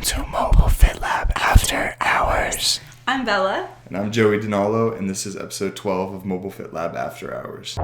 to MobileFitLab After Hours. I'm Bella. And I'm Joey Dinallo, and this is episode 12 of MobileFitLab After Hours.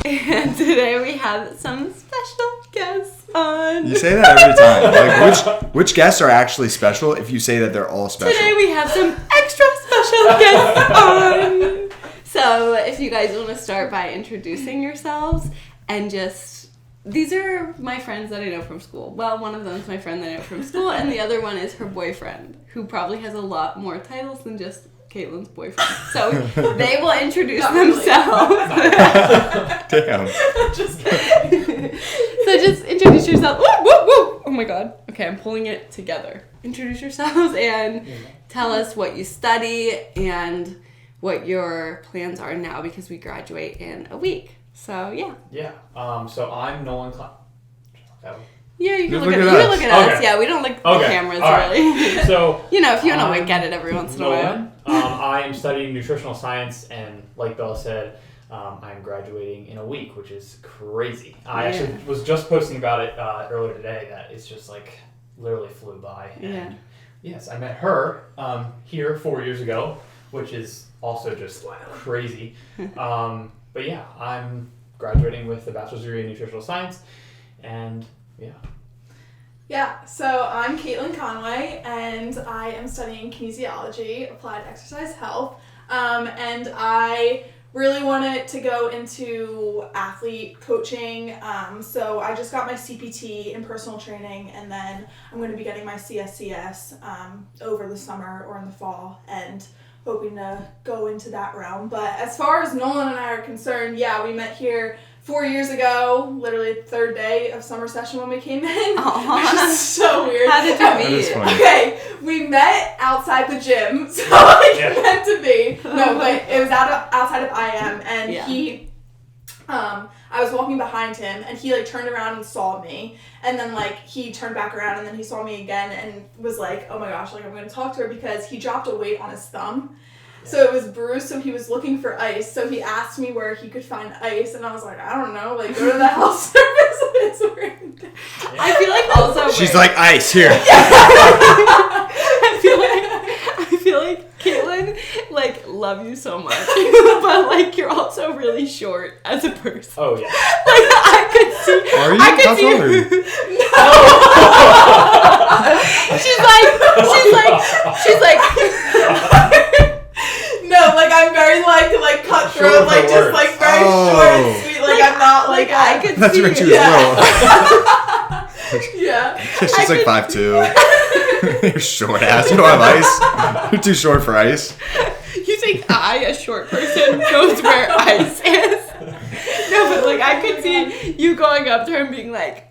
And today we have some special guests on. You say that every time. Like, which guests are actually special if you say that they're all special? Today we have some extra special guests on. So if you guys want to start by introducing yourselves and just... These are my friends that I know from school. Well, one of them is my friend that I know from school, and the other one is her boyfriend, who probably has a lot more titles than just Caitlin's boyfriend. So they will introduce themselves. Damn. Just kidding. So just introduce yourself. Woo, woo, woo. Oh my god. Okay, I'm pulling it together. Introduce yourselves and tell us what you study and what your plans are now, because we graduate in a week. So, yeah. Yeah. So I'm Nolan Yeah, you can Just look at us. us. Okay. Yeah, we don't look the Okay. cameras, All right. really. So, you know, if you want to get it every once in a while. Nolan. I am studying nutritional science, and like Bella said, I'm graduating in a week, which is crazy. I actually was just posting about it earlier today, that it's just like literally flew by. And yes, I met her here 4 years ago, which is also just crazy. But yeah, I'm graduating with a bachelor's degree in nutritional science, and Yeah, so I'm Caitlin Conway, and I am studying kinesiology, applied exercise health, and I really wanted to go into athlete coaching, so I just got my CPT in personal training, and then I'm going to be getting my CSCS over the summer or in the fall, and hoping to go into that realm. But as far as Nolan and I are concerned, yeah, we met here 4 years ago, literally the third day of summer session when we came in. Which is so weird. How did you meet? Okay, we met outside the gym, so like meant to be. No, but it was outside of IM, and he, I was walking behind him, and he like turned around and saw me, and then like he turned back around, and then he saw me again, and was like, oh my gosh, like I'm gonna talk to her, because he dropped a weight on his thumb. So it was bruised, so he was looking for ice. So he asked me where he could find ice, and I was like, I don't know, like go to the health service. I feel like also She's like, ice, here. I feel like Caitlin, like, love you so much, but like you're also really short as a person. Oh yeah. Like I could see. Are you? I could How see. tall are you? She's like. No, like I'm very like cutthroat, like just like very short and sweet. Like I'm not like I could That's see. when she was little. Yeah. She's like 5'2". You're short ass. You don't have ice. You're too short for ice. You think I, a short person, knows where ice is? No, but like I could see you going up to her and being like,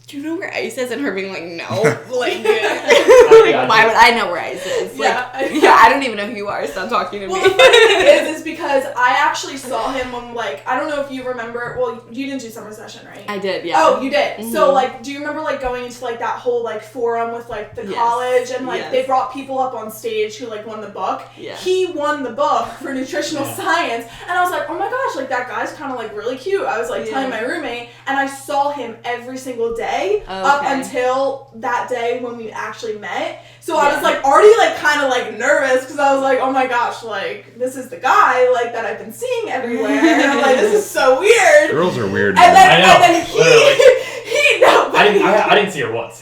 do you know where ice is? And her being like, no. Like, why would I know where ice is? Like, I don't even know who you are. Stop talking to me. Well, the funny thing is because I actually saw him when, like, I don't know if you remember, well, you didn't do summer session, right? I did, yeah. Oh, you did. Mm-hmm. So, like, do you remember, like, going into, like, that whole, like, forum with, like, the college, and, like, they brought people up on stage who, like, won the book? Yeah. He won the book for nutritional science, and I was like, oh my gosh, like, that guy's kind of, like, really cute. I was, like, telling my roommate, and I saw him every single day up until that day when we actually met. So I was, like, already, like, kind of, like, nervous, because I was like, oh my gosh, like, this is the guy, like, that I've been seeing everywhere, and I'm like, this is so weird. Girls are weird. And then, I know, and then he no, but I didn't see her once.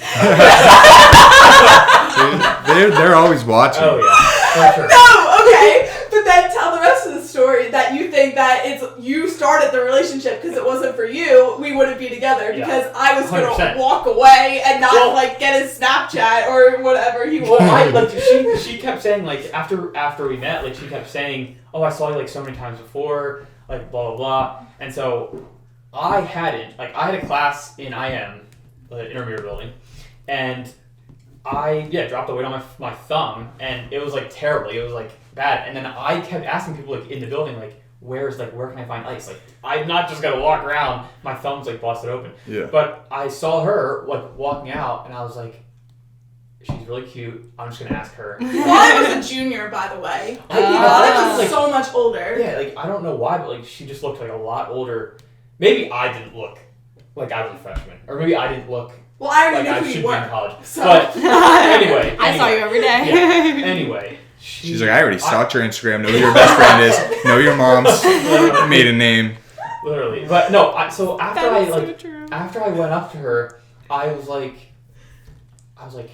They're always watching. Oh yeah, for sure. No, okay, but then tell the rest of the story that you think that it's you started the relationship because it wasn't for you, we wouldn't be together because I was gonna 100%. walk away and not like get his Snapchat or whatever he Well, wanted. she kept saying like after we met, like she kept saying, oh, I saw you like so many times before, like blah blah blah, and so I had a class in IM, the intramural building, and I dropped the weight on my thumb, and it was like terrible. It was like bad, and then I kept asking people like in the building like, where can I find ice? Like I'm not just gonna walk around, my thumb's like busted open. Yeah. But I saw her like walking out, and I was like, she's really cute. I'm just gonna ask her. I was a junior, by the way. I I was like, so much older. yeah, like I don't know why, but like she just looked like a lot older. Maybe I didn't look like I was a freshman, or maybe I didn't look Well, I already like I knew who should you be in were. college. So. But anyway, I saw you every day. Yeah. Anyway, She's like, I already stalked your Instagram. Know who your best friend is. Know your mom's maiden name. Literally, but no. So after That I is so like, true. after I went up to her, I was like,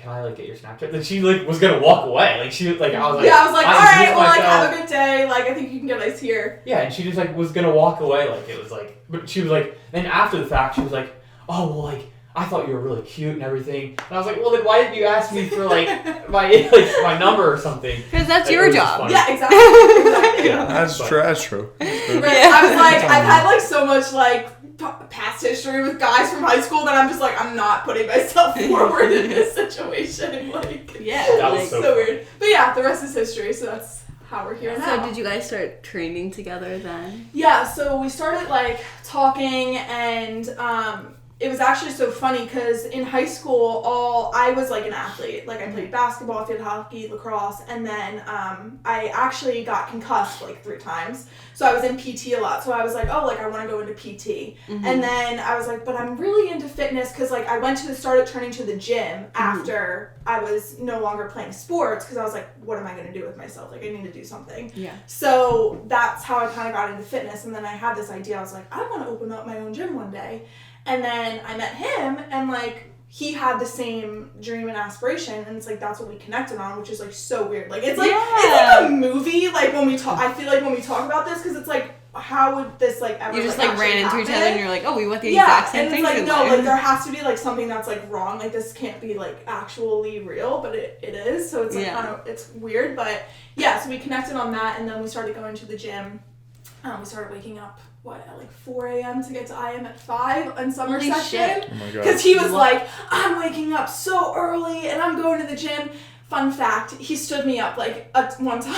can I like get your Snapchat? Like she like was gonna walk away. Like she like I was like, Yeah, I was like, all right, introduced well, like, myself. have a good day. Like, I think you can get ice here. Yeah, and she just like was gonna walk away. Like it was like, but she was like, then after the fact, she was like, oh well, like I thought you were really cute and everything. And I was like, well, then why didn't you ask me for like my number or something? Because that's Like, it your was just job. funny. Yeah, exactly. Yeah. That's But- true. That's true. Right. I was like, I've had like so much like past history with guys from high school that I'm just like, I'm not putting myself forward in this situation. Like, Yeah. That was like- so so weird. But yeah, the rest is history. So that's how we're here now. So did you guys start training together then? Yeah, so we started like talking, and it was actually so funny because in high school, I was like an athlete. Like I played basketball, field hockey, lacrosse, and then I actually got concussed like 3 times. So I was in PT a lot. So I was like, oh, like I want to go into PT. Mm-hmm. And then I was like, but I'm really into fitness because like I started turning to the gym after I was no longer playing sports because I was like, what am I going to do with myself? Like I need to do something. Yeah. So that's how I kind of got into fitness. And then I had this idea. I was like, I want to open up my own gym one day. And then I met him, and like he had the same dream and aspiration, and it's like that's what we connected on, which is like so weird. Like it's like it's like a movie. Like when we talk, I feel like when we talk about this, because it's like how would this like ever? You just like like ran actually into each happen? other and you're like, oh, we want the exact same and things it's like in no, life. like there has to be like something that's like wrong. Like this can't be like actually real, but it is. So it's like kind of it's weird, but yeah. So we connected on that, and then we started going to the gym. We started waking up at like 4 a.m. to get to IM at 5 on summer Holy session. shit. Oh my god. Because he was like, I'm waking up so early and I'm going to the gym. Fun fact, he stood me up like one time.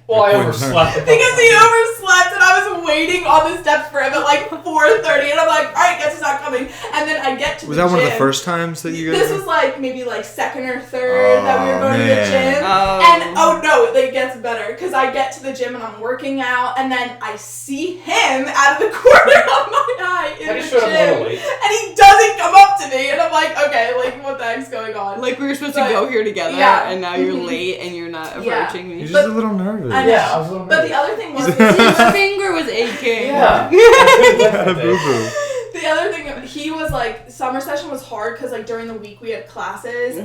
Well, I overslept. Because he overslept and I was waiting on the steps for him at like 4:30 and I'm like, alright, guess he's not coming. And then I get to Was the that gym. one of the first times that you guys This was like maybe like second or third that we were going to the man. gym. Oh. And oh no, it gets better because I get to the gym and I'm working out and then I see him out of the corner of my eye in I the just showed up a gym. little late. And he doesn't come up to me and I'm like, okay, like what the heck's going on? Like we were supposed But- to go here together, yeah. and now you're Mhm. late and you're not Yeah. approaching me. He's But- just a little nervous. I know. Yeah, I was a little But nervous. the other thing was His finger was aching. Yeah. Boo-boo. the other thing he was like summer session was hard because like during the week we had classes.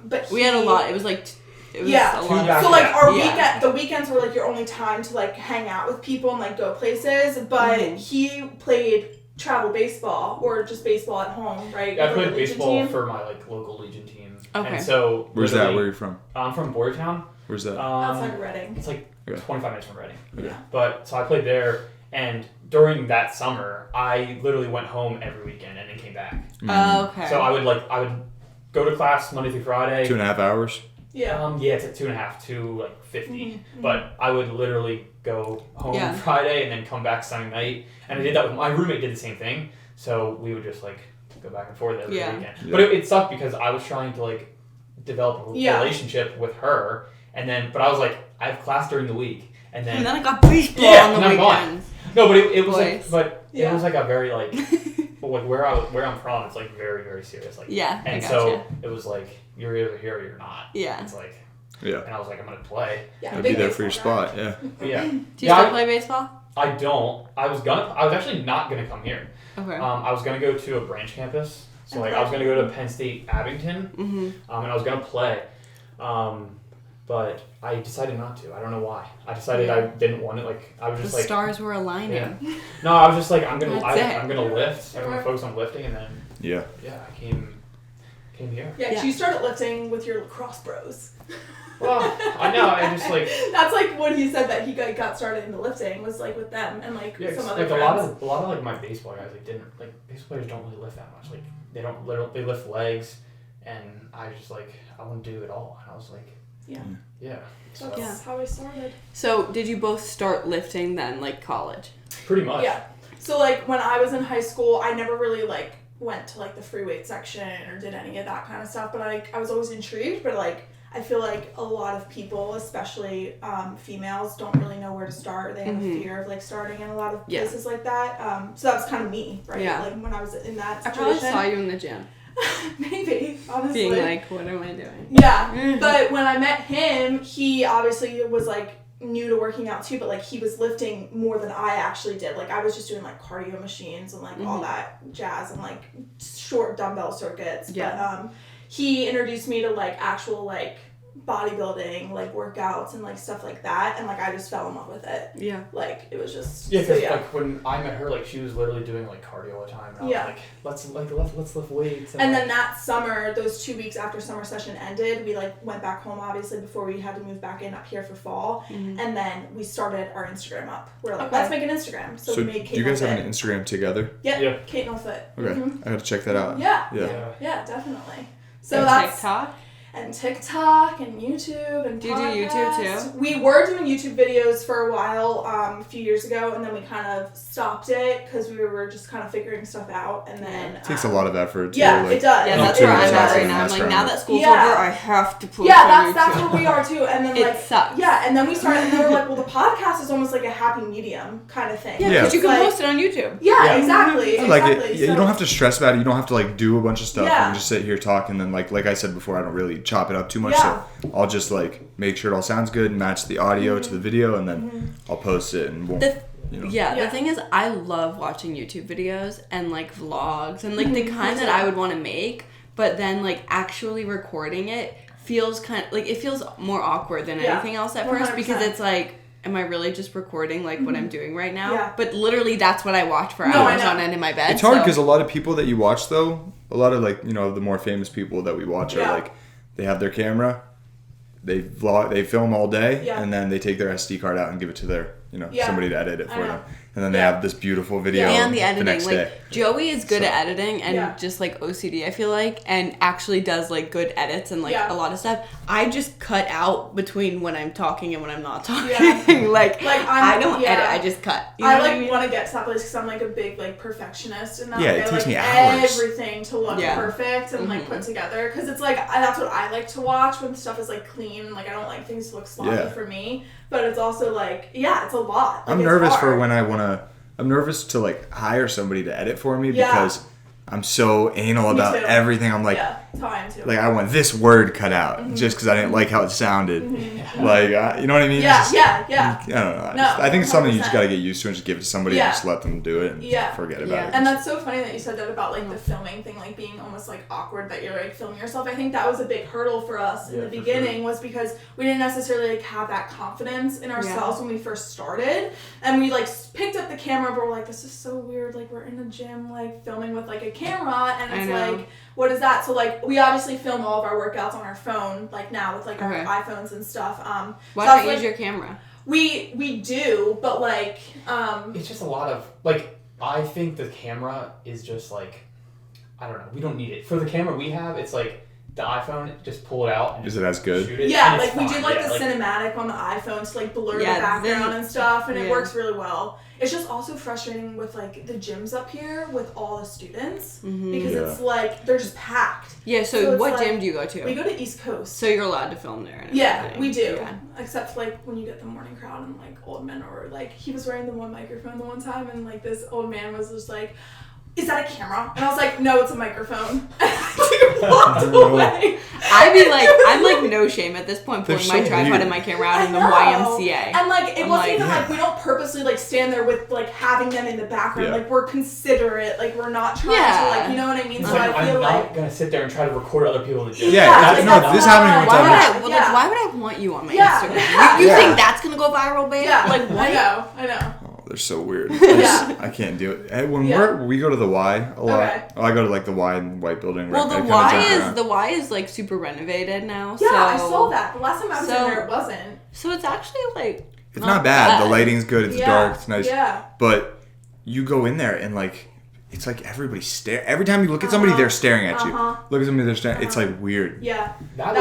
But We had a lot. It was like, it was Yeah. a Two lot. back- So like our Yeah. the weekends were like your only time to like hang out with people and like go places. But he played travel baseball or just baseball at home, right? I For played the Legion baseball team. for my like local Legion team. Okay. And so Where's that? literally- Where are you from? I'm from Boyertown. Where's that? outside of Reading. It's like Okay. 25 minutes from Reading. Okay. But so I played there, and during that summer, I literally went home every weekend and then came back. Oh, okay. So I would go to class Monday through Friday. 2.5 hours. Yeah. Yeah, it's at 2.5 to like 50. Mhm. But I would literally go home Yeah. Friday and then come back Sunday night. And I did that with my roommate. Did the same thing. So we would just like go back and forth every weekend. Yeah. But it sucked because I was trying to like develop a Yeah. relationship with her, and then but I was like, I have class during the week, and And then then I got baseball Yeah, on and the I'm gone. weekends. no, but it was Boys. like, but Yeah. it was like a very like, like where I'm from, it's like very very serious. Like Yeah, I and gotcha. so it was like you're either here or you're not. Yeah. It's like, Yeah. and I was like, I'm gonna play. Yeah. I'd big be there for your baseball guy. spot. Yeah. Yeah. Do you Yeah, still I- play baseball? I don't. I was actually not gonna come here. Okay. I was gonna go to a branch campus. So like I was gonna go to Penn State Abington, Mm-hmm. and I was gonna play, but I decided not to. I don't know why. I decided Yeah. I didn't want it. Like I was The just like, stars were aligning. yeah. No, I was just like, I'm gonna lift. I'm Sure. gonna focus on lifting, and then Yeah. I came here. Yeah, 'cause Yeah. you started lifting with your lacrosse bros. Well, I know. I just like That's like what he said that he got started into lifting was like with them and like yeah, some 'cause, other like friends. a lot of like my baseball guys like didn't like baseball players don't really lift that much. Like they lift legs, and I just like I want to do it all. And I was like, Yeah. yeah. So, That's Yeah. how I started. So did you both start lifting then, like college? pretty much. Yeah. So like when I was in high school, I never really like went to like the free weight section or did any of that kind of stuff, but I was always intrigued, but like I feel like a lot of people, especially females, don't really know where to start. They have a fear of like starting in a lot of places like that. So that was kind of me, right? Yeah. Like when I was in that situation. I probably saw you in the gym. Maybe, honestly. Being like, what am I doing? Yeah, but when I met him, he obviously was like new to working out too, but like he was lifting more than I actually did. Like I was just doing like cardio machines and like all that jazz and like short dumbbell circuits. Yeah. But he introduced me to like actual like bodybuilding like workouts and like stuff like that, and like I just fell in love with it. Yeah. Like it was just like when I met her, like she was literally doing like cardio all the time. And I was like, let's lift weights. And like, then that summer, those 2 weeks after summer session ended, we like went back home obviously before we had to move back in up here for fall, and then we started our Instagram up. We're like, let's make an Instagram. So we made Kate. Do you guys have an Instagram together? Yeah. Kate No Fit. Okay, I gotta check that out. Yeah, definitely. So that's TikTok. And TikTok and YouTube and do you do YouTube too? We were doing YouTube videos for a while, a few years ago, and then we kind of stopped it because we were just kind of figuring stuff out, and then it takes a lot of effort. Yeah, like, it does. Yeah, that's where I'm at right now. I'm like, now that school's over, I have to post on that's YouTube. where we are too. And then it like, sucks. Yeah, and then we started, and then we're like, well, the podcast is almost like a happy medium kind of thing. Yeah, because you can post it on YouTube. Yeah, exactly. Like you don't have to stress about it. You don't have to like do a bunch of stuff Yeah. and just sit here talk. And then like I said before, I don't really chop it up too much. Yeah. So I'll just like make sure it all sounds good, match the audio to the video, and then I'll post it and won't. The thing is, I love watching YouTube videos and like vlogs and like the kind that I would want to make, but then like actually recording it feels kind of like it feels more awkward than anything else at first 100%. because it's like, am I really just recording like what I'm doing right now? Yeah. But literally that's what I watch for hours on end in my bed. It's hard because a lot of people that you watch though, a lot of like the more famous people that we watch are like they have their camera, they vlog, they film all day, and then they take their SD card out and give it to their somebody to edit it for them. And then they have this beautiful video and the editing. next like day. Joey is good at editing and just like OCD, I feel like, and actually does like good edits and like a lot of stuff. I just cut out between when I'm talking and when I'm not talking. like I don't edit, I just cut. You know I want to get to that place because I'm like a big like perfectionist and that. Yeah, like, it takes me hours. hours. Everything to look perfect and like put together because it's like that's what I like to watch when stuff is like clean and like I don't like things to look sloppy for me. But it's also like it's a lot. Like, I'm nervous for when I'm nervous to like hire somebody to edit for me because I'm so anal about everything. I'm like, that's how I am too. Like I want this word cut out just because I didn't like how it sounded. Like you know what I mean? Yeah. I don't know. I think it's something you just gotta get used to and just give it to somebody and just let them do it and forget about it. And that's so funny that you said that about like the filming thing, like being almost like awkward that you're like filming yourself. I think that was a big hurdle for us in the beginning was because we didn't necessarily like have that confidence in ourselves when we first started, and we like picked up the camera, but we're like, this is so weird. Like we're in a gym, like filming with like a camera, and it's like, what is that? So like we obviously film all of our workouts on our phone, like now with like our iPhones and stuff. Why don't you use your camera? We do, but like it's just a lot of like I think the camera is just like I don't know. We don't need it for the camera we have. It's like the iPhone, just pull it out. And is it as good? Shoot it, yeah, like we do like the cinematic on the iPhone to like blur the background and stuff, and it works really well. It's just also frustrating with like the gyms up here with all the students because it's like they're just packed. Yeah, so what gym do you go to? We go to East Coast. So you're allowed to film there. And yeah, we do. Yeah. Except like when you get the morning crowd and like old men, or like he was wearing the one microphone the one time, and like this old man was just like, is that a camera? And I was like, no, it's a microphone. And I walked away. I'm like no shame at this point pulling my tripod and my camera out in the YMCA. And like it wasn't even like we don't purposely like stand there with like having them in the background. Like we're considerate. Like we're not trying to like, you know what I mean? So I feel I'm not gonna sit there and try to record other people in the gym. Yeah, if this happening one time. Why would I want you on my Instagram? You think that's gonna go viral, babe? Yeah, like what? I know. They're so weird. I can't do it. When we go to the Y a lot. Okay. Oh, I go to like the Y in White Building. Well, the Y is like super renovated now. Yeah, so, I saw that. The last time I was in there, it wasn't. So it's actually like it's not bad. The lighting's good. It's dark. It's nice. Yeah. But you go in there and like it's like everybody's staring. Every time you look at somebody, they're staring at you. Look at somebody, they're staring. It's like weird. Yeah. That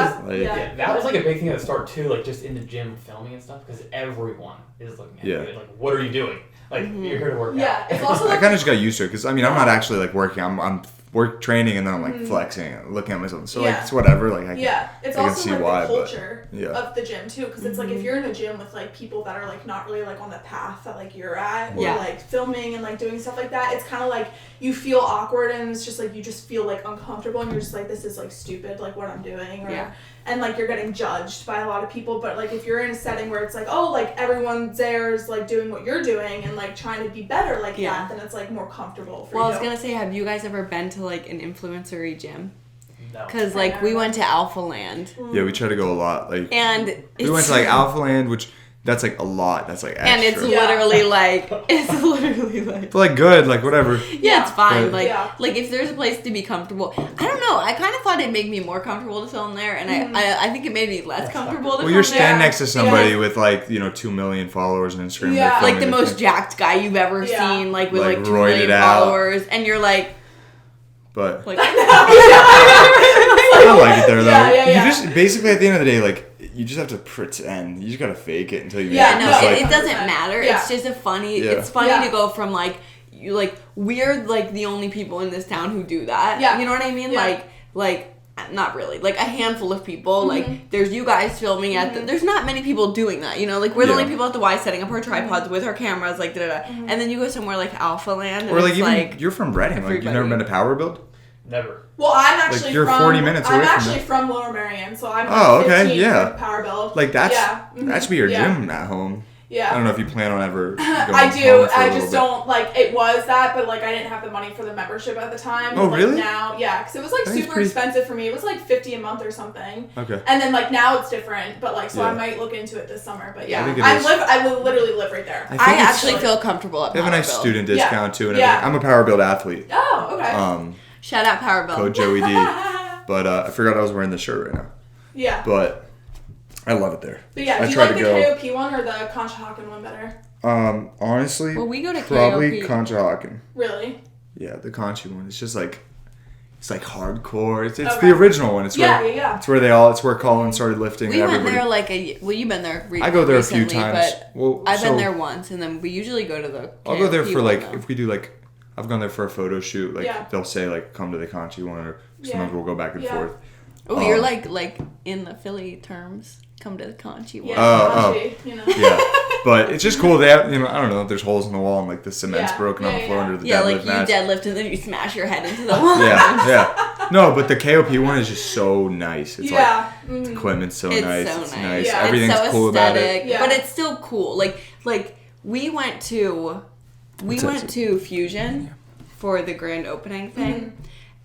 was like a big thing at the start too, like just in the gym filming and stuff, because everyone is looking at you. Like, what are you doing? Like, you're here to work out. Yeah, it's also like... I kind of just got used to it, because, I mean, I'm not actually, like, working. I'm work training and then I'm like flexing, looking at myself. So like it's whatever. Like it's I also can see like why, the culture but, of the gym too, because it's like if you're in a gym with like people that are like not really like on the path that like you're at, or like filming and like doing stuff like that, it's kind of like you feel awkward and it's just like you just feel like uncomfortable and you're just like, this is like stupid, like what I'm doing, or and like you're getting judged by a lot of people. But like if you're in a setting where it's like, oh, like everyone's there is like doing what you're doing and like trying to be better like that, then it's like more comfortable for you. Well, I was gonna say, have you guys ever been to like an influencer gym? No. Because like we went to Alpha Land. Yeah, we try to go a lot. Like, and we went to like Alpha Land, which that's like a lot. That's like extra. And it's literally like but like good, like whatever. Yeah, it's fine. But, like if there's a place to be comfortable, I don't know. I kind of thought it'd make me more comfortable to film there, and I think it made me less comfortable to film there. Well, you're standing next to somebody with like 2 million followers on Instagram. Yeah, like the most jacked guy you've ever seen, like with like 2 million followers, and you're like. But like, I like it there though. Yeah. You just basically at the end of the day, like you just have to pretend. You just gotta fake it until you. It doesn't matter. Yeah. It's just a funny. Yeah. It's funny to go from like you like we're like the only people in this town who do that. Yeah. You know what I mean? Yeah. Like not really. Like a handful of people. Like there's you guys filming at there's not many people doing that. You know, like we're the only people at the Y setting up our tripods with our cameras, like and then you go somewhere like Alpha Land, and or like it's even like you're from Reading. Like you've never been to Power Build. Never. Well, I'm actually like you're from 40 minutes away I'm from actually it. from Lower Merion, so I'm Oh, okay, 15 yeah. with Power Build. Like that's that should be your gym at home. Yeah. I don't know if you plan on ever going I do. home for a I little just bit. don't like it was that, but like I didn't have the money for the membership at the time. Oh, like, really? Now, because it was like super expensive for me. It was like $50 a month or something. Okay. And then like now it's different, but like so I might look into it this summer. But yeah, I will literally live right there. I actually feel comfortable at They have a nice Power Build. student discount too, and everything. I'm a Power Build athlete. Oh, okay. Shout out Power Build. Code Joey D. But I forgot I was wearing the shirt right now. Yeah. But I love it there. But yeah, do you like the KOP one or the Conshohocken one better? Honestly, we go to probably KOP. Conshohocken. Really? Yeah, the Conchi one. It's just like it's like hardcore. It's the original one. It's It's where it's where Colin started lifting. We and went there you've been there. I go there recently, a few times. But I've been there once, and then we usually go to the. I'll go there for like if we do like. I've gone there for a photo shoot. Like they'll say like come to the Conchi one, or sometimes we'll go back and forth. Oh, you're like in the Philly terms. Come to the Conchi one. Yeah, but it's just cool. They have I don't know. There's holes in the wall and like the cement's broken on the floor under the deadlift like you mats. deadlift and then you smash your head into the wall. Yeah. No, but the KOP one is just so nice. It's like the equipment's so nice. So it's nice. nice. Yeah. Everything's it's so cool aesthetic, about it. but it's still cool. Like we went to Fusion for the grand opening thing.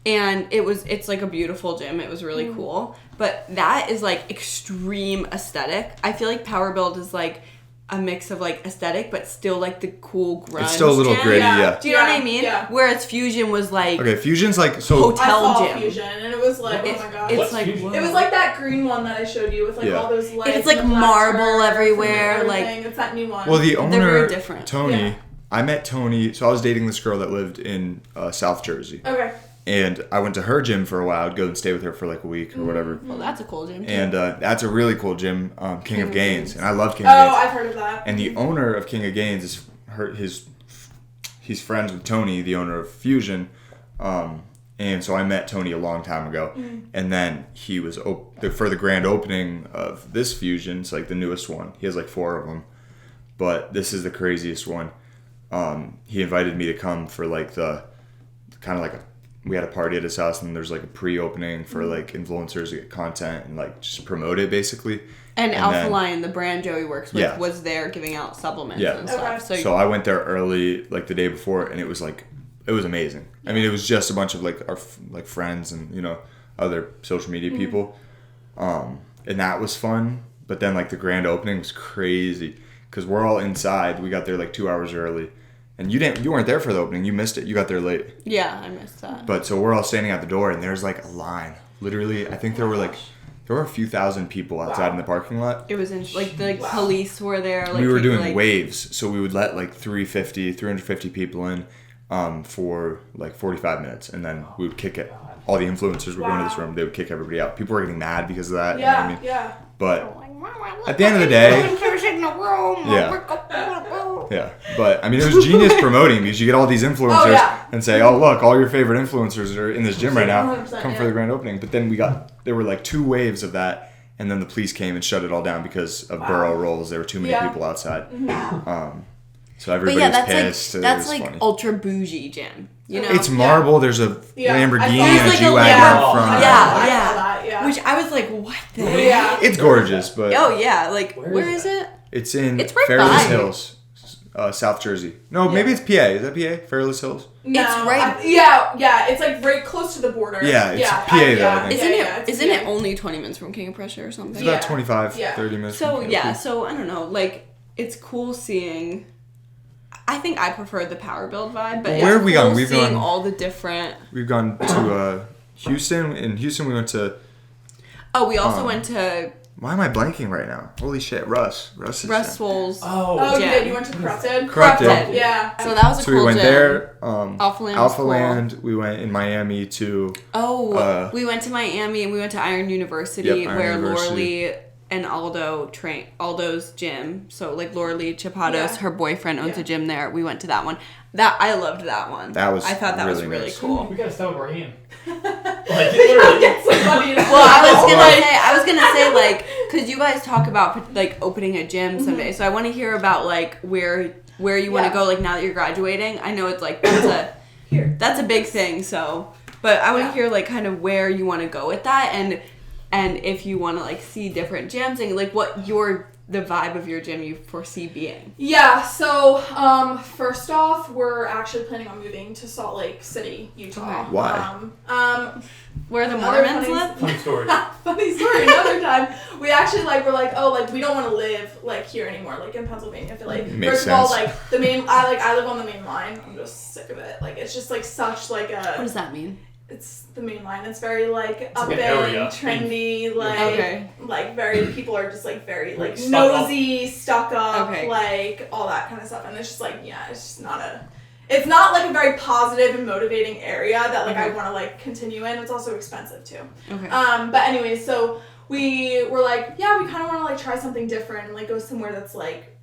And it's like a beautiful gym. It was really cool. But that is like extreme aesthetic. I feel like Power Build is like a mix of like aesthetic, but still like the cool grunge. It's still a little gritty, Do you know what I mean? Yeah. Whereas Fusion was like I Fusion's like hotel saw gym. Fusion and it was like oh my god. It's like Fusion? It was like that green one that I showed you with like all those lights. It's like and the black marble turf everywhere. and Like it's that new one. Well, the They're owner very different. Tony. I met Tony. So I was dating this girl that lived in South Jersey. Okay. And I went to her gym for a while. I'd go and stay with her for like a week or whatever. Well, that's a cool gym too. And that's a really cool gym, King of Gains, and I love King of Gains. Oh, I've heard of that. And the owner of King of Gains is he's friends with Tony, the owner of Fusion, and so I met Tony a long time ago. And then he was for the grand opening of this Fusion. It's like the newest one. He has like 4 of them, but this is the craziest one. He invited me to come for like the kind of like we had a party at his house, and there's like a pre-opening for like influencers to get content and like just promote it basically. And Alpha Lion, the brand Joey works with, was there giving out supplements and stuff. Okay. So I went there early, like the day before, and it was amazing. I mean, it was just a bunch of like our like friends and other social media people, and that was fun. But then like the grand opening was crazy because we're all inside. We got there like 2 hours early. And you weren't there for the opening. You missed it. You got there late. Yeah, I missed that. But so we're all standing at the door, and there's like a line. Literally, I think there were a few thousand people outside in the parking lot. It was like the police were there. Like, we were doing waves, so we would let like 350 people in for like 45 minutes, and then we would kick it. All the influencers were going to this room. They would kick everybody out. People were getting mad because of that. Yeah, you know what I mean? yeah. But at the end of the day, Yeah, but I mean, it was genius promoting because you get all these influencers and say, "Oh, look, all your favorite influencers are in this gym right now. Come for the grand opening." But then there were like 2 waves of that, and then the police came and shut it all down because of borough rules. There were too many people outside. So everybody was pissed. That's like funny. Ultra bougie gym. You know, it's marble. There's a Lamborghini and a G-Wagon up front. Yeah. Which I was like, what the heck? It's gorgeous, but where is it? It's in right Fairless Hills, South Jersey. No, maybe it's PA. Is that PA? Fairless Hills? No, it's right. It's like very close to the border. Yeah, it's PA though. I think. Isn't it only 20 minutes from King of Prussia or something? It's about 25, 30 minutes. So so I don't know. Like, it's cool seeing. I think I prefer the power build vibe, but where have we gone? We've seeing gone all the different. We've gone to Houston. In Houston, we went to. Oh, we also went to. Why am I blanking right now? Holy shit, Russ Swole's. You did. You went to Corrupted? Corrupted. Yeah. So that was a cool we went gym. there. Alpha Land. Cool. We went in Miami to. We went to Miami and we went to Iron University where Laura Lee and Aldo's gym. So like Laura Lee Chapados, her boyfriend owns a gym there. We went to that one. I loved that one. I thought that was really cool. We gotta stop Raheem. I was gonna say like, cause you guys talk about like opening a gym someday, so I want to hear about like where you want to go like now that you're graduating. I know it's like that's a big thing. So, but I want to hear like kind of where you want to go with that and if you want to like see different gyms and like what the vibe of your gym you foresee being. Yeah, so first off, we're actually planning on moving to Salt Lake City, Utah. Okay. Why? Where the Mormons live? Funny story. Funny story. Another time, we actually we're like, we don't want to live like here anymore, like in Pennsylvania. I feel like Makes first of all, sense. like the main, I live on the main line. I'm just sick of it. Like it's just like such like a. What does that mean? It's the main line. It's very like up like and trendy, like very people are just like very like nosy, stuck up, like all that kind of stuff. And it's just like it's just not it's not like a very positive and motivating area that like I want to like continue in. It's also expensive too. Okay. But anyways, so we were like, we kind of want to like try something different and like go somewhere that's like,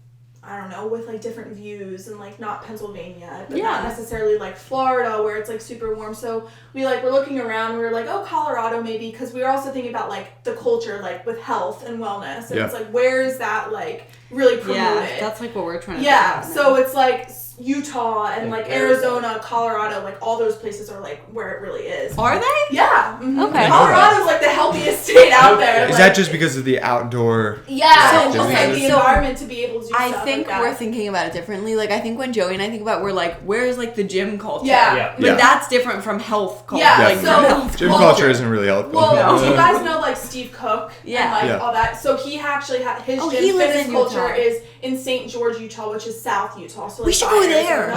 I don't know, with like different views and like not Pennsylvania, but not necessarily like Florida where it's like super warm. So we like were looking around and we were like, Colorado maybe, because we were also thinking about like the culture like with health and wellness and it's like where is that like really promoted? Yeah, that's like what we're trying to figure out now. So it's like Utah and like Arizona, Colorado, like all those places are like where it really is. Are they? Yeah. Mm-hmm. Okay. Colorado's like the healthiest state out there. Is that just because of the outdoor? Yeah, just like the environment to be able to do I stuff think like we're thinking about it differently. Like I think when Joey and I think about, we're like, where's like the gym culture? Yeah. But that's different from health culture. Yeah. Like, So gym culture isn't really healthy. Well, do you guys know like Steve Cook? Yeah. And like all that. So he actually his gym fitness culture is in St. George, Utah, which is South Utah. So like, we should go there.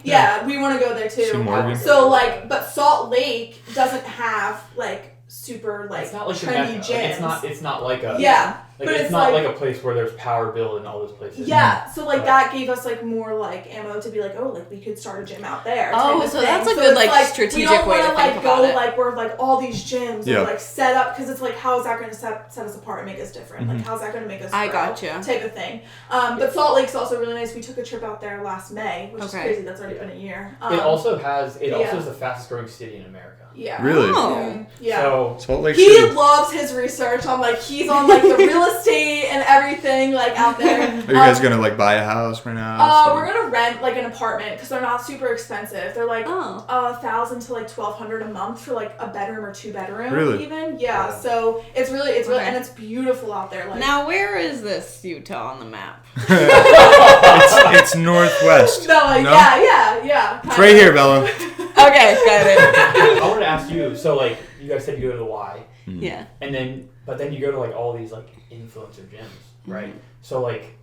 Yeah, we want to go there too. So like, but Salt Lake doesn't have like super like trendy gyms. It's not like a but it's not like a place where there's power build in all those places. Yeah, so like that gave us like more like ammo to be like, like we could start a gym out there. So that's a good like strategic way to think about it. Like we're like all these gyms are like set up because it's like how is that going to set us apart and make us different? Like how's that going to make us grow? I gotcha. Type of thing. But Salt Lake's also really nice. We took a trip out there last May, which is crazy. That's already been a year. It also is the fastest growing city in America. Yeah. Really? Oh. Yeah. So Salt Lake he City. loves his research on like he's on like the real estate and everything like out there. Are you guys gonna like buy a house right now? We're gonna rent like an apartment because they're not super expensive. They're like $1,000 to like $1,200 a month for like a bedroom or 2-bedroom. Really? Even so it's really and it's beautiful out there. Like now, where is this Utah on the map? it's northwest. No? Yeah. It's right here, Bella. Okay, got it. I wanted to ask you. So like you guys said you go to the Y. Yeah. And then you go to like all these like influencer gyms, right? So like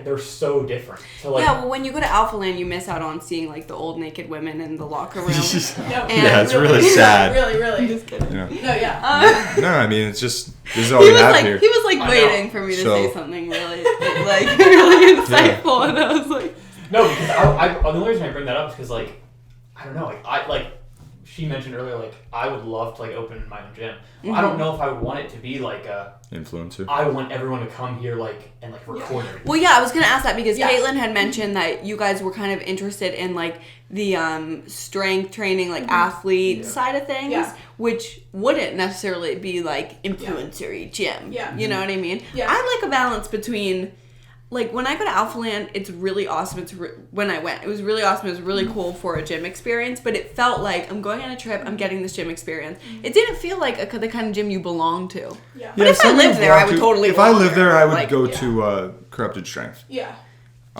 they're so different. So like well, when you go to Alpha Land, you miss out on seeing like the old naked women in the locker room. It's really sad. Really. Just kidding. Yeah. No, yeah. No, I mean it's just this is all we have here. He was like waiting for me to say something really like really insightful, and I was like, no, because the only reason I bring that up is because like I don't know, like she mentioned earlier, like, I would love to, like, open my own gym. I don't know if I would want it to be, like, a... influencer. I want everyone to come here, like, and, like, record everything. Well, yeah, I was going to ask that because Caitlin had mentioned that you guys were kind of interested in, like, the strength training, like, athlete side of things, which wouldn't necessarily be, like, influencer-y gym. Yeah. You know what I mean? Yeah. I like a balance between... Like, when I go to Alpha Land, it's really awesome. When I went, it was really awesome. It was really cool for a gym experience, but it felt like I'm going on a trip, I'm getting this gym experience. It didn't feel like the kind of gym you belong to. Yeah. But if I lived there, I would totally If I lived there, I would go to Corrupted Strength. Yeah.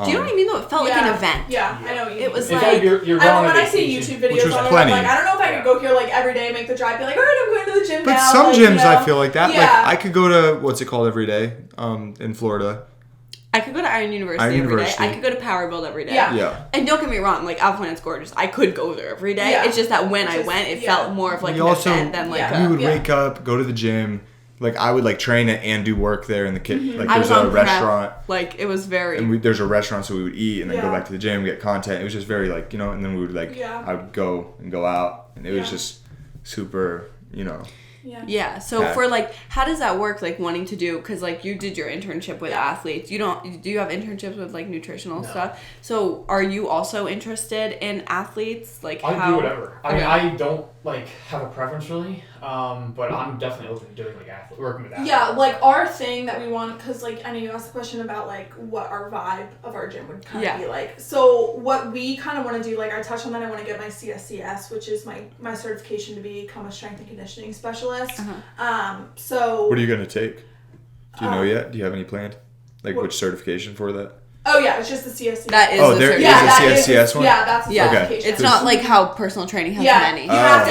Do you know what I mean, though? It felt like an event. Yeah, I know what you mean. It was like... You're when I see YouTube videos on it, I'm like, I don't know if I could go here, like, every day, make the drive, be like, all right, I'm going to the gym but now. But some like, gyms, I feel like that. Yeah. Like, I could go to, what's it called, every day in Florida. I could go to Iron University every day. I could go to Power Build every day. Yeah. And don't get me wrong, like, Alpha Land's gorgeous. I could go there every day. Yeah. It's just that when I went, it felt more of, like, an event than, like, we would wake up, go to the gym. Like, I would, like, train it and do work there in the kitchen. Like, there's a restaurant. Like, it was very... And there's a restaurant, so we would eat and then go back to the gym, get content. It was just very, like, you know, and then we would, like, I would go out. And it was just super, you know... Yeah. So for like, how does that work? Like wanting to do, because like you did your internship with athletes. Do you have internships with like nutritional stuff? So are you also interested in athletes? Like I do whatever. I mean, I don't like have a preference really, but I'm definitely open to doing like working with athletes. Yeah, like our thing that we want, because like I know you asked the question about like what our vibe of our gym would kind of be like. So what we kind of want to do, like I touched on that, I want to get my CSCS, which is my certification to become a strength and conditioning specialist. So what are you going to take? Do you know yet? Do you have any planned? Like which certification for that? Oh yeah, it's just the CSCS. That is there is a CSCS one? Yeah, that's the certification. It's not like how personal training has many. You have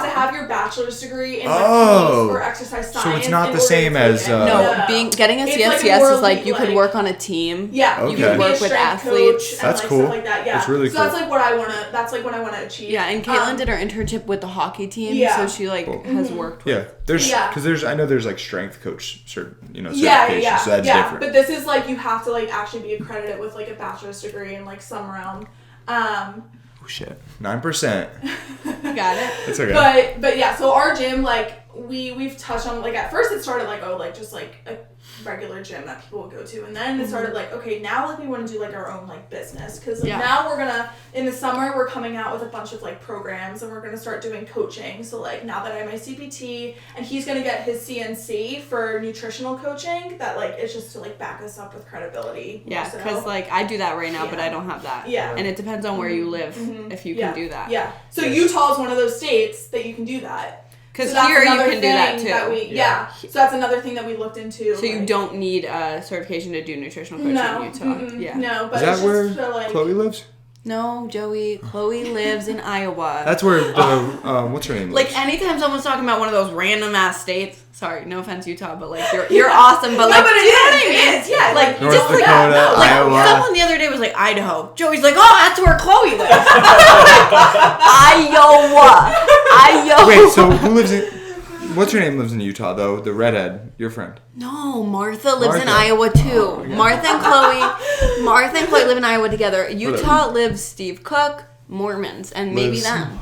to have your bachelor's degree in fitness or exercise science. So it's not the same as getting a CSCS is like you could work on a team. Yeah, you could work with athletes. That's cool. Stuff like that. Yeah, that's really cool. So that's like what I wanna. That's like what I want to achieve. Yeah, and Caitlin did her internship with the hockey team, so she like has worked with. I know there's like strength coach certification, so that's different. But this is like you have to like actually be accredited with like a bachelor's degree in like some realm. Oh shit, 9%. Got it. It's okay. But yeah, so our gym like we've touched on like at first it started like just like a regular gym that people would go to, and then it started like okay now like we want to do like our own like business because like, now we're gonna in the summer we're coming out with a bunch of like programs and we're gonna start doing coaching. So like now that I have my CPT and he's gonna get his CNC for nutritional coaching, that like it's just to like back us up with credibility. Yeah, because like I do that right now, but I don't have that. Yeah, and it depends on where you live if you can do that. Yeah, so Utah is one of those states that you can do that. Because here you can do that too. So that's another thing that we looked into. So you don't need a certification to do nutritional coaching in Utah. Yeah. No, but is that it's where just like, Chloe lives? No, Joey. Chloe lives in Iowa. That's where the what's her name? Like anytime someone's talking about one of those random ass states. Sorry, no offense, Utah, but like you're awesome. But like, do you know what I mean? Yeah, like North just Dakota, like Iowa. Someone the other day was like Idaho. Joey's like, oh, that's where Chloe lives. Iowa. Wait, so who lives in? What's her name lives in Utah though? The redhead, your friend. No, Martha lives in Iowa too. Martha and Chloe live in Iowa together. Utah lives Steve Cook, Mormons, and maybe them.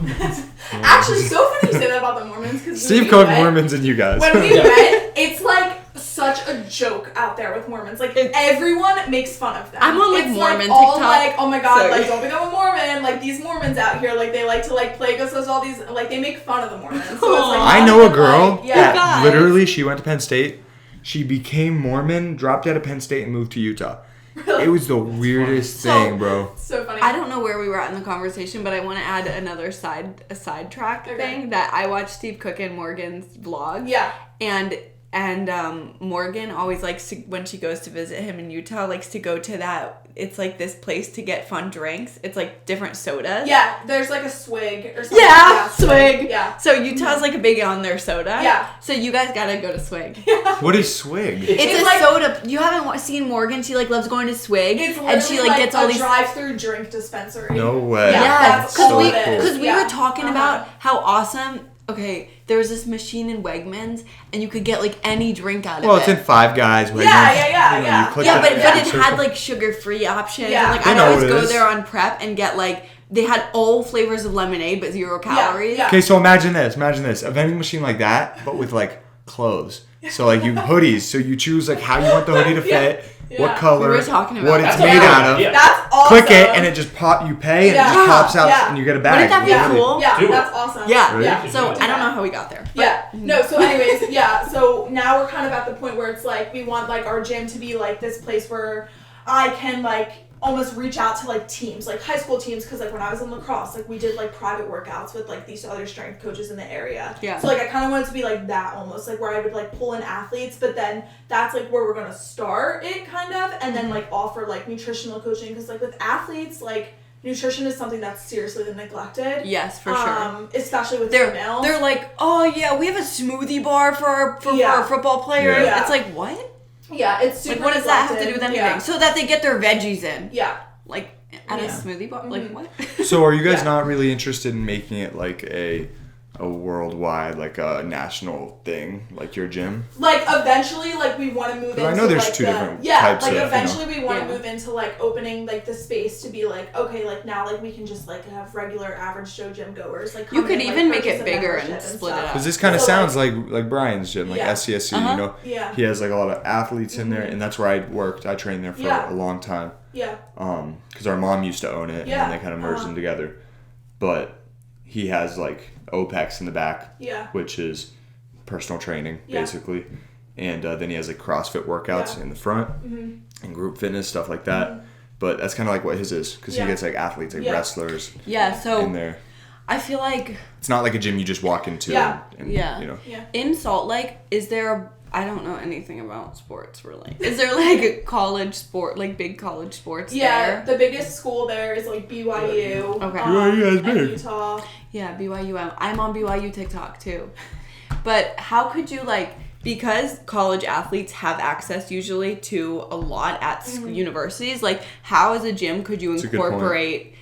Actually, so funny you say that about the Mormons because Steve Cook, Mormons, and you guys. When we met, it's like such a joke out there with Mormons. Like everyone makes fun of them. I'm on like Mormon all TikTok. Like, oh my god, like don't become a Mormon. Like these Mormons out here, like they like to like plague us with all these. Like they make fun of the Mormons. So it's like I know a girl that literally she went to Penn State. She became Mormon, dropped out of Penn State, and moved to Utah. Really? It was the weirdest thing, bro. So funny. I don't know where we were at in the conversation, but I want to add another sidetrack thing that I watched Steve Cook and Morgan's vlog. Yeah. And Morgan always likes to, when she goes to visit him in Utah, likes to go to that, it's like this place to get fun drinks. It's like different sodas. Yeah, there's like a swig or something. Yeah, swig. Yeah. So Utah's like a big on their soda. Yeah. So you guys gotta go to Swig. Yeah. What is swig? It's a like, soda. You haven't seen Morgan? She like loves going to Swig. It's and she like gets all these drive-through drink dispensary. No way. Yeah, because we were talking about how awesome. Okay, there was this machine in Wegmans, and you could get like any drink out of it. Well, it's in Five Guys. Wegmans, yeah. But it had like sugar-free options. Yeah. And like I'd always go there on prep and get like they had all flavors of lemonade but 0 calories. Okay, so imagine this. A vending machine like that, but with like clothes. So like you hoodies. So you choose like how you want the hoodie to fit, what color, we were talking about what it's That's made out of. That's awesome. Click it and it just you pay and it just pops out and you get a bag. Wouldn't that be cool? Yeah, Do it. that's awesome. Yeah. Really? Yeah. So I don't know how we got there. Yeah. No, so anyways, so now we're kind of at the point where it's like we want like our gym to be like this place where I can like almost reach out to like teams, like high school teams, because like when I was in lacrosse, like we did like private workouts with like these other strength coaches in the area. Yeah. So like I kind of wanted to be like that almost, like where I would like pull in athletes, but then that's like where we're gonna start it kind of, and then like offer like nutritional coaching, because like with athletes, like nutrition is something that's seriously neglected. Yes, for sure. Especially with They're females. they're like, oh yeah, we have a smoothie bar for our football players. Yeah. It's like, what? Yeah, it's super Like, what does that have to do neglected. with anything? Yeah. So that they get their veggies in. Yeah. Like at a smoothie bar. Like what? So are you guys not really interested in making it like a worldwide, like a national thing, like your gym? Like eventually, like we want to move into. I know there's like, two different yeah, types like of, eventually we want to Yeah. move into like opening like the space to be like, okay, like now like we can just like have regular average Joe gym goers. Like You come could in, even like, make it purchase a bigger and membership split it stuff. up. Because this kind of So, sounds like Brian's gym, like Yeah. SCSU, Uh-huh. you know? Yeah. He has like a lot of athletes in there, and that's where I worked. I trained there for Yeah. a long time. Yeah. Because our mom used to own it, Yeah. and they kind of merged them together. But he has like OPEX in the back, Yeah. which is personal training, Yeah. basically. And then he has like CrossFit workouts Yeah. in the front and group fitness, stuff like that. But that's kind of like what his is, because Yeah. he gets like athletes, like Yeah. wrestlers Yeah, so in there. I feel like It's not like a gym you just walk into Yeah. and Yeah. you know. Yeah. in Salt Lake, is there I don't know anything about sports really. Is there like a college sport, like big college sports Yeah, there? the biggest school there is like BYU. Okay. BYU is and big. Utah. Yeah, BYU. I'm on BYU TikTok too. But how could you because college athletes have access usually to a lot at universities, like how as a gym could you That's a good point. incorporate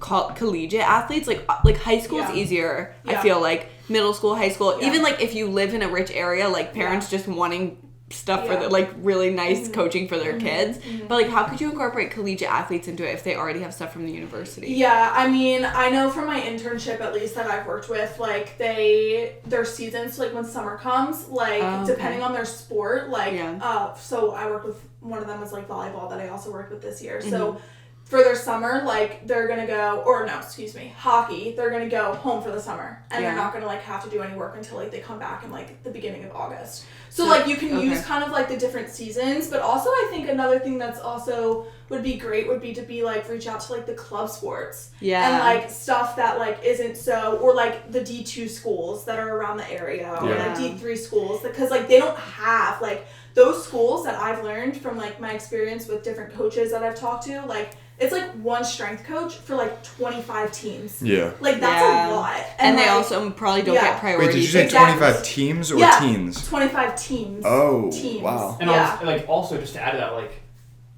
collegiate athletes? Like high school is Yeah. easier, I Yeah. feel like. Middle school, high school, Yeah. even like if you live in a rich area, like parents just wanting stuff for Yeah. the really nice coaching for their kids. But like how could you incorporate collegiate athletes into it if they already have stuff from the university? Yeah, I mean, I know from my internship at least that I've worked with, like their seasons, like when summer comes, like Oh, okay. depending on their sport, like Yeah. so I work with one of them was like volleyball that I also worked with this year. Mm-hmm. So for their summer, like they're gonna go, or no, excuse me, hockey, they're gonna go home for the summer, and Yeah. they're not gonna like have to do any work until like they come back in like the beginning of August. So like you can use kind of like the different seasons, but also I think another thing that's also would be great would be to be like reach out to like the club sports. Yeah. And like stuff that like isn't so, or like the D2 schools that are around the area, or Yeah. like D3 schools, because like they don't have like those schools that I've learned from like my experience with different coaches that I've talked to, like it's like one strength coach for like 25 teams. Yeah. Like that's Yeah. a lot. And they like, also probably don't Yeah. get priority. Wait, did you say Exactly. 25 teams or Yeah. teens? 25 teams. Oh, Teams. wow. And Yeah. also just to add to that, like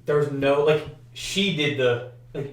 there was no she did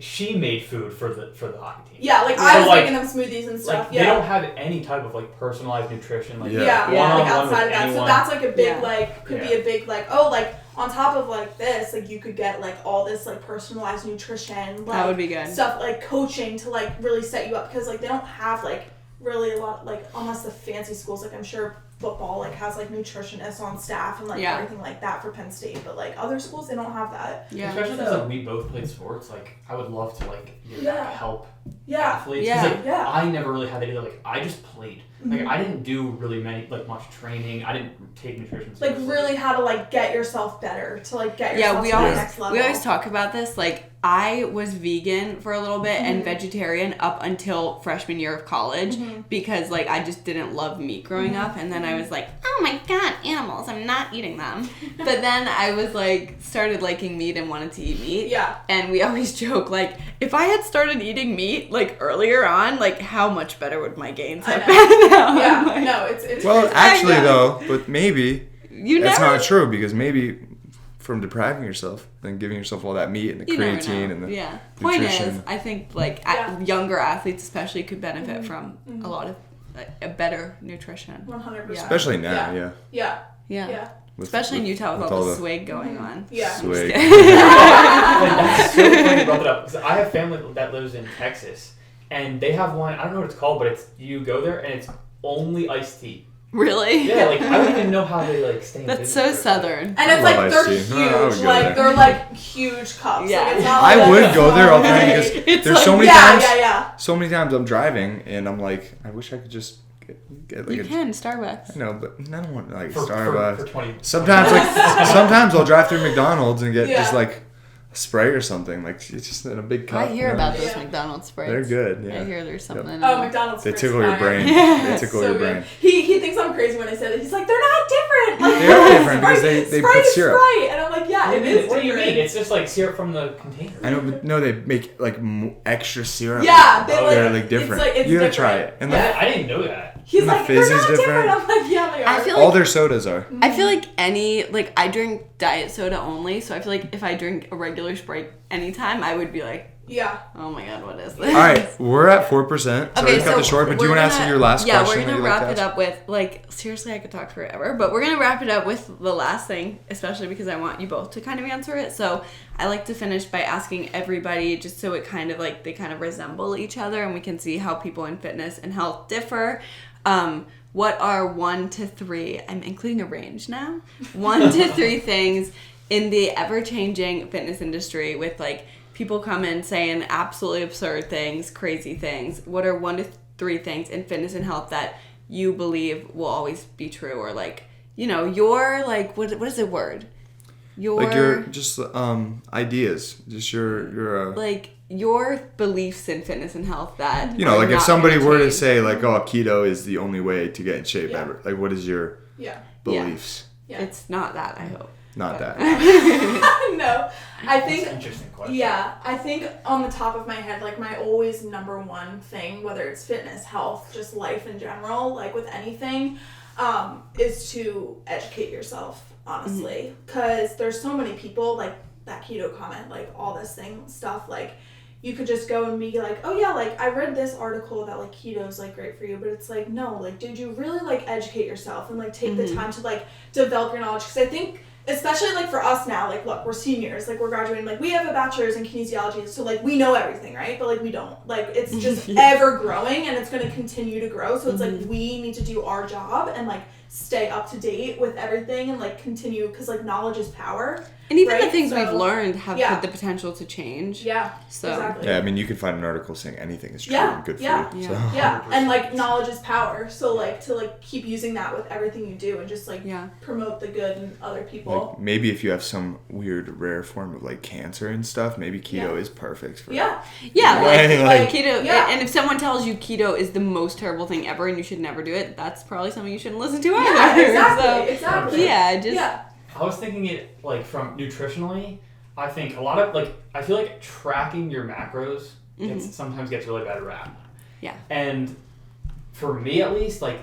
she made food for the hockey team. Yeah, like So, I was like- making them smoothies and stuff. Like yeah. they don't have any type of like personalized nutrition. Like Yeah. Yeah, Yeah. like one-on-one outside with of that. So anyone. that's like a big Yeah. like could be Yeah. a big like, oh, like on top of like this, like you could get like all this like personalized nutrition, like That would be good. stuff like coaching to like really set you up, because like they don't have like really a lot, like unless the fancy schools, like I'm sure football like has like nutritionists on staff and like Yeah. everything like that for Penn State, but like other schools they don't have that. Yeah. Especially because So- like we both played sports. Like I would love to like Yeah. help Yeah. athletes. 'Cause, Yeah. like, Yeah. I never really had that either. Like I just played. Like Mhm. I didn't do really much training. I didn't take nutrition. Like seriously. really how to like get yourself better, to like get Yeah, yourself we to always the next level. we always talk about this. Like I was vegan for a little bit and vegetarian up until freshman year of college because like I just didn't love meat growing up, and then I was like, oh my god, animals, I'm not eating them. But then I was like started liking meat and wanted to eat meat. Yeah. And we always joke like if I had started eating meat like earlier on, like how much better would my gains I have know. been now? Yeah, Like, no, it's Well, crazy. actually, I know. though, but maybe you that's never not true, because maybe from depriving yourself and giving yourself all that meat and the You never creatine know. and the yeah. Point is, nutrition. I think like Yeah. younger athletes especially could benefit from a lot of a better nutrition. 100%. especially now, Yeah. yeah. Yeah. Yeah. Yeah. Especially in Utah with all the swag going on. Yeah. swag. And that's so funny you brought that up, because I have family that lives in Texas, and they have one. I don't know what it's called, but you go there and it's only iced tea. Really? Yeah, like I don't even know how they like stay. That's so southern. And it's like they're huge, like they're like huge cups. Yeah, like, it's not like I would go there all the time because there's so many times. So many times I'm driving and I'm like, I wish I could just get like you can Starbucks. I know, but I don't want like for Starbucks. For 20, sometimes sometimes I'll drive through McDonald's and get just like a spray or something. Like it's just in a big cup. I hear about those McDonald's sprays. They're good. Yeah. I hear there's something. Oh, McDonald's. They tickle your brain. Yeah. They tickle so your good. brain. He thinks I'm crazy when I say that. He's like, they're not different. Like, They are different because they Sprite put is syrup. Sprite. And I'm like, yeah, it is. What do you different. mean? It's just like syrup from the container. I know, but no, they make like extra syrup. Yeah, they're like different. It's you gotta different. try it. And I didn't know that. He's And the like, fizz they're is not different. different. I'm like, yeah, they are. I feel all like their sodas are. I feel like I drink diet soda only, so I feel like if I drink a regular Sprite anytime, I would be like, yeah. oh my god, what is this? All right, we're at 4%. Sorry to cut this short, but do you want to ask your last question? Yeah, we're gonna wrap it up with seriously, I could talk forever, but we're gonna wrap it up with the last thing, especially because I want you both to kind of answer it. So I like to finish by asking everybody, just so it kind of like they kind of resemble each other, and we can see how people in fitness and health differ. What are 1 to 3? I'm including a range now. 1 to 3 things in the ever-changing fitness industry with like people come in saying absolutely absurd things, crazy things. What are 1 to 3 things in fitness and health that you believe will always be true, or like, you know, your like what is the word? Your just ideas, just your like your beliefs in fitness and health that you know, like if somebody were to change. say like, oh, keto is the only way to get in shape ever. Like, what is your beliefs? Yeah. It's not that, I hope. Not that. No, I think. That's an interesting question. Yeah, I think on the top of my head, like my always number one thing, whether it's fitness, health, just life in general, like with anything, is to educate yourself. Honestly, because there's so many people like that keto comment, like all this stuff, like you could just go and be like, oh yeah, like I read this article that like keto is like great for you, but it's like, no, like did you really like educate yourself and like take the time to like develop your knowledge? Because I think especially like for us now, like look, we're seniors, like we're graduating, like we have a bachelor's in kinesiology, so like we know everything, right? But like we don't, like it's just ever growing and it's going to continue to grow, so it's like we need to do our job and like stay up to date with everything and like continue, because like knowledge is power. And even right? the things we've learned have the potential to change. Yeah. So exactly. Yeah, I mean, you could find an article saying anything is true and good for you. Yeah. So. Yeah, and like knowledge is power. So like to like keep using that with everything you do and just like promote the good in other people. Like maybe if you have some weird rare form of like cancer and stuff, maybe keto is perfect for Yeah, Right? like keto. Yeah. And if someone tells you keto is the most terrible thing ever and you should never do it, that's probably something you shouldn't listen to either. Yeah, exactly. Yeah, just I was thinking it like from nutritionally. I think a lot of like I feel like tracking your macros sometimes gets really bad rap. Yeah. And for me at least, like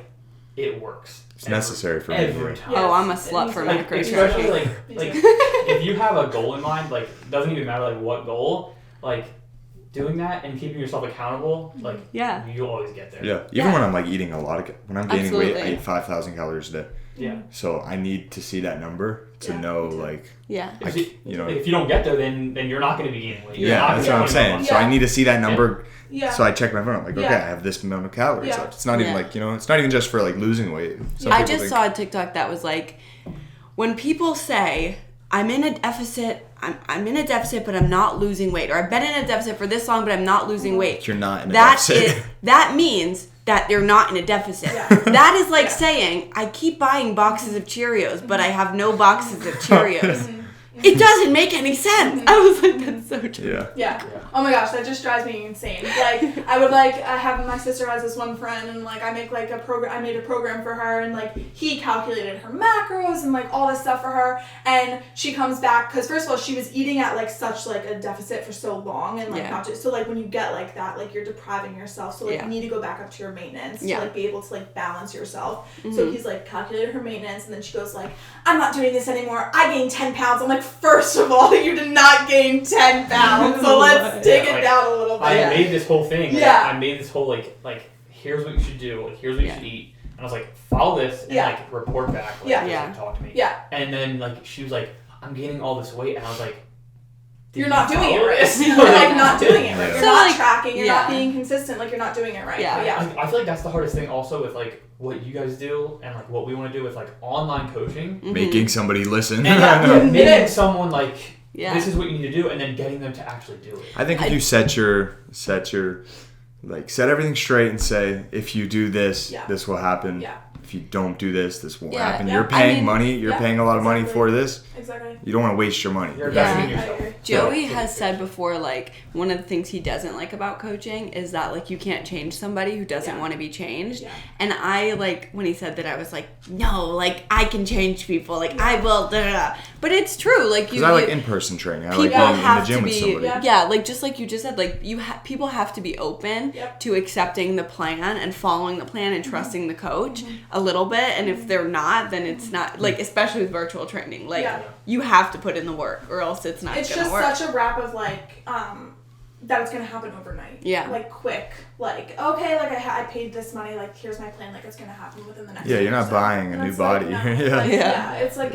it works. It's necessary for me. Every time. Oh, I'm a slut for like, macros. especially like if you have a goal in mind, like doesn't even matter like what goal, like doing that and keeping yourself accountable, like you'll always get there. Yeah. Even when I'm like eating a lot of when I'm gaining weight, I eat 5,000 calories a day. Yeah. So I need to see that number to know like if you don't get there, then you're not going to be gaining weight. Yeah, that's what I'm saying. So I need to see that number. Yeah. So I check my phone. I'm like, okay, I have this amount of calories left. It's not even like, you know, it's not even just for like losing weight. I just saw a TikTok that was like, when people say, I'm in a deficit, I'm in a deficit, but I'm not losing weight, or I've been in a deficit for this long, but I'm not losing weight. You're not in a deficit. That means that they're not in a deficit. Yeah. That is like saying, I keep buying boxes of Cheerios, but I have no boxes of Cheerios. It doesn't make any sense. I was like, that's so true. Yeah. Oh my gosh, that just drives me insane. Like, I would like, I have, my sister has this one friend, and like, I make like a program, I made a program for her, and like, he calculated her macros and like all this stuff for her, and she comes back, because first of all, she was eating at like such like a deficit for so long, and like not just, so like when you get like that, like you're depriving yourself, so like you need to go back up to your maintenance to like be able to like balance yourself. So he's like calculated her maintenance, and then she goes like, I'm not doing this anymore, I gained 10 pounds. I'm like, first of all, you did not gain 10 pounds, so let's take it down a little bit. I made this whole thing. Like, Yeah. I made this whole like here's what you should do. Like here's what you should eat. And I was like, follow this and like report back. Like, just, like, talk to me. Yeah. And then like she was like, I'm gaining all this weight, and I was like, you're not doing it follow right. this? You're like not doing it right. You're So, not like, tracking. You're not yeah. being consistent. Like you're not doing it right. Yeah. But yeah. I feel like that's the hardest thing also with like what you guys do and like what we want to do with like online coaching. Making somebody listen. And making someone like this is what you need to do, and then getting them to actually do it. I think if you set everything straight and say, if you do this, this will happen. Yeah. If you don't do this, this won't Yeah. happen. Yeah. You're paying money. You're paying a lot of money for this. Exactly. You don't want to waste your money. You're investing in I yourself. agree. Joey has said before, like, one of the things he doesn't like about coaching is that, like, you can't change somebody who doesn't want to be changed. Yeah. And I, like, when he said that, I was like, no, like, I can change people. Like, I will, da, da, da. But it's true. Like, Because I like in-person training. I like people being in the have gym to with be, somebody. yeah, like, just like you just said, like, people have to be open to accepting the plan and following the plan and trusting the coach a little bit. And if they're not, then it's not, like, especially with virtual training, like, you have to put in the work or else it's not going to work. It's just such a wrap of like that it's gonna happen overnight. Yeah. Like quick. Like okay, like I paid this money. Like here's my plan. Like it's gonna happen within the next. Yeah, you're not so. buying a new body. Like, no. Yeah. Like, it's like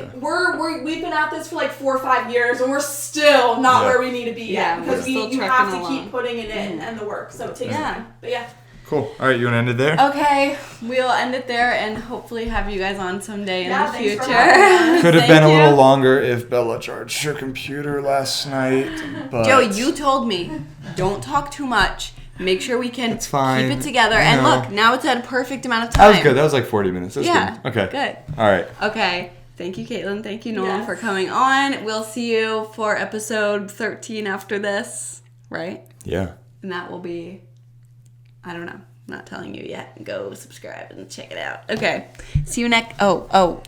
we've been at this for like 4 or 5 years and we're still not where we need to be yet because you have to keep putting it in and the work. So it takes time. But yeah. Cool. All right, you want to end it there? Okay, we'll end it there and hopefully have you guys on someday in the future. Could have been a little longer if Bella charged her computer last night. But Joey, you told me, don't talk too much. Make sure we can It's fine. keep it together. I And know. look, now it's at a perfect amount of time. That was good. That was like 40 minutes. That's good. Okay. Good. All right. Okay. Thank you, Caitlin. Thank you, Nolan, for coming on. We'll see you for episode 13 after this, right? Yeah. And that will be, I don't know. I'm not telling you yet. Go subscribe and check it out. Okay. See you next. Oh. 1,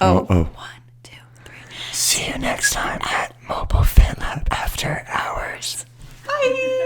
2, 3. See you next time at MobileFitLab After Hours. Bye.